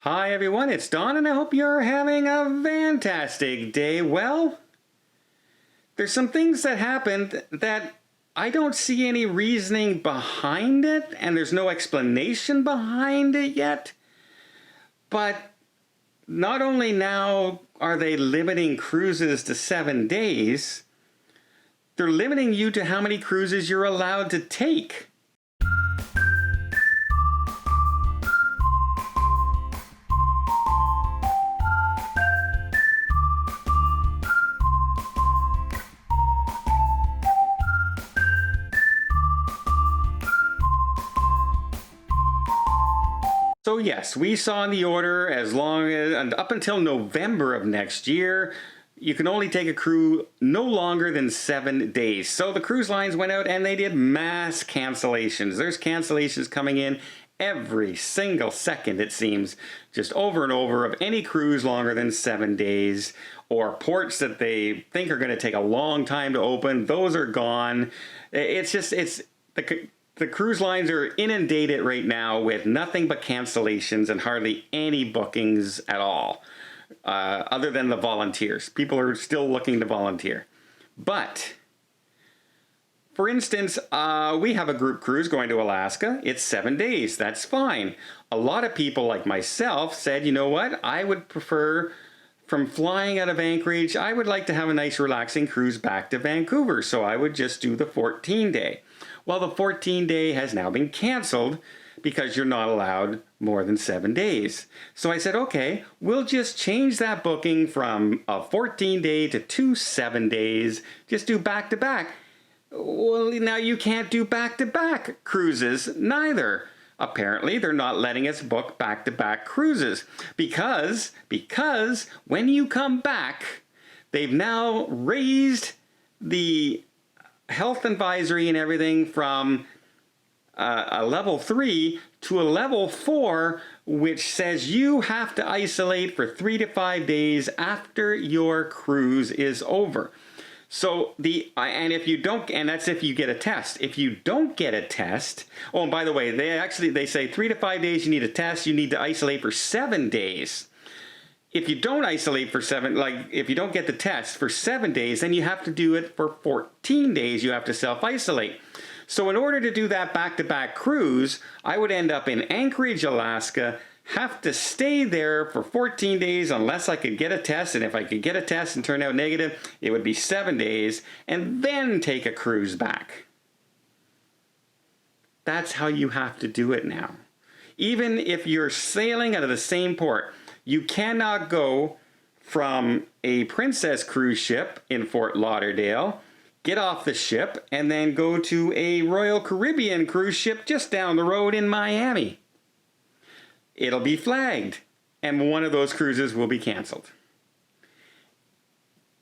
Hi everyone, it's Don and I hope you're having a fantastic day. Well, there's some things that happened that I don't see any reasoning behind it, and there's no explanation behind it yet. But not only now are they limiting cruises to 7 days, they're limiting you to how many cruises you're allowed to take. So yes, we saw in the order as long as, and up until November of next year, you can only take a crew no longer than 7 days. So the cruise lines went out and they did mass cancellations. There's cancellations coming in every single second, it seems, just over and over, of any cruise longer than 7 days, or ports that they think are going to take a long time to open. Those are gone. The cruise lines are inundated right now with nothing but cancellations and hardly any bookings at all, other than the volunteers. People are still looking to volunteer. But, for instance, we have a group cruise going to Alaska. It's 7 days. That's fine. A lot of people like myself said, you know what, I would prefer, from flying out of Anchorage, I would like to have a nice relaxing cruise back to Vancouver, so I would just do the 14-day. Well, the 14-day has now been canceled because you're not allowed more than 7 days. So I said, okay, we'll just change that booking from a 14-day to 2 7 days. Just do back-to-back. Well, now you can't do back-to-back cruises neither. Apparently, they're not letting us book back-to-back cruises because when you come back, they've now raised the health advisory and everything from a level 3 to a level 4, which says you have to isolate for 3 to 5 days after your cruise is over. So and if you don't, and that's if you get a test. If you don't get a test, oh, and by the way, they say 3 to 5 days you need a test. You need to isolate for 7 days. If you don't isolate for if you don't get the test for 7 days, then you have to do it for 14 days. You have to self-isolate. So in order to do that back-to-back cruise, I would end up in Anchorage, Alaska, have to stay there for 14 days unless I could get a test. And if I could get a test and turn out negative, it would be 7 days, and then take a cruise back. That's how you have to do it now. Even if you're sailing out of the same port, you cannot go from a Princess cruise ship in Fort Lauderdale, get off the ship, and then go to a Royal Caribbean cruise ship just down the road in Miami. It'll be flagged, and one of those cruises will be canceled.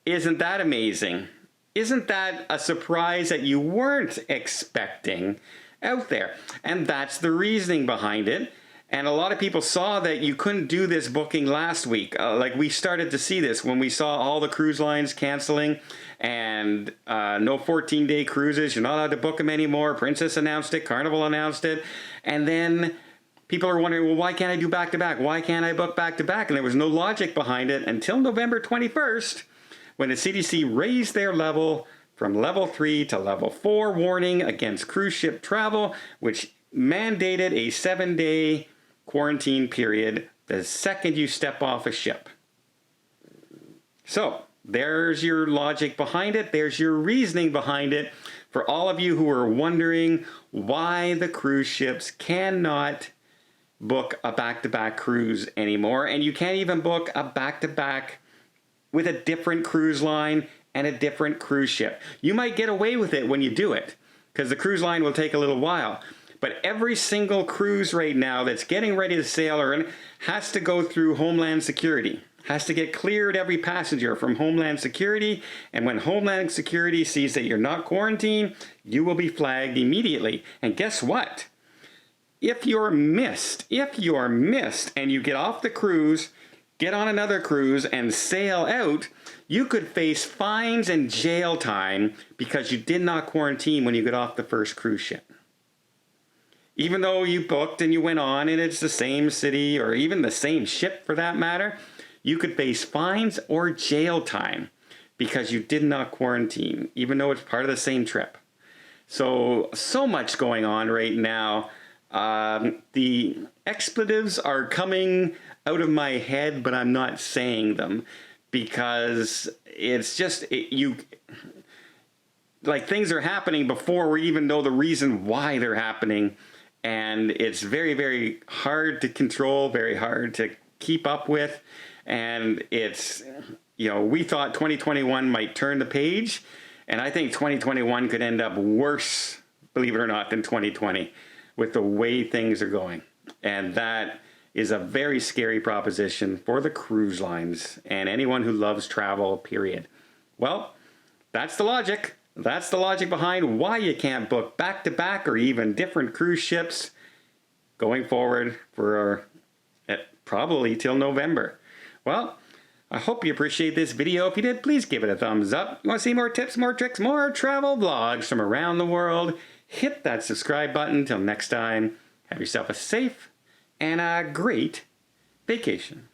Isn't that amazing? Isn't that a surprise that you weren't expecting out there? And that's the reasoning behind it. And a lot of people saw that you couldn't do this booking last week. Like we started to see this when we saw all the cruise lines canceling and no 14-day cruises. You're not allowed to book them anymore. Princess announced it. Carnival announced it. And then people are wondering, well, why can't I do back-to-back? Why can't I book back-to-back? And there was no logic behind it until November 21st, when the CDC raised their level from level 3 to level 4 warning against cruise ship travel, which mandated a 7-day quarantine period the second you step off a ship. So there's your logic behind it. There's your reasoning behind it for all of you who are wondering why the cruise ships cannot book a back-to-back cruise anymore. And you can't even book a back-to-back with a different cruise line and a different cruise ship. You might get away with it when you do it because the cruise line will take a little while. But every single cruise right now that's getting ready to sail has to go through Homeland Security. Has to get cleared, every passenger, from Homeland Security. And when Homeland Security sees that you're not quarantined, you will be flagged immediately. And guess what? If you're missed and you get off the cruise, get on another cruise and sail out, you could face fines and jail time because you did not quarantine when you got off the first cruise ship. Even though you booked and you went on and it's the same city or even the same ship for that matter, you could face fines or jail time because you did not quarantine, even though it's part of the same trip. So much going on right now. The expletives are coming out of my head, but I'm not saying them because it's just, like things are happening before we even know the reason why they're happening. And it's very, very hard to control, very hard to keep up with. And it's, we thought 2021 might turn the page. And I think 2021 could end up worse, believe it or not, than 2020 with the way things are going. And that is a very scary proposition for the cruise lines and anyone who loves travel, period. Well, that's the logic. That's the logic behind why you can't book back-to-back or even different cruise ships going forward for probably till November. Well, I hope you appreciate this video. If you did, please give it a thumbs up. You want to see more tips, more tricks, more travel vlogs from around the world? Hit that subscribe button. Till next time, have yourself a safe and a great vacation.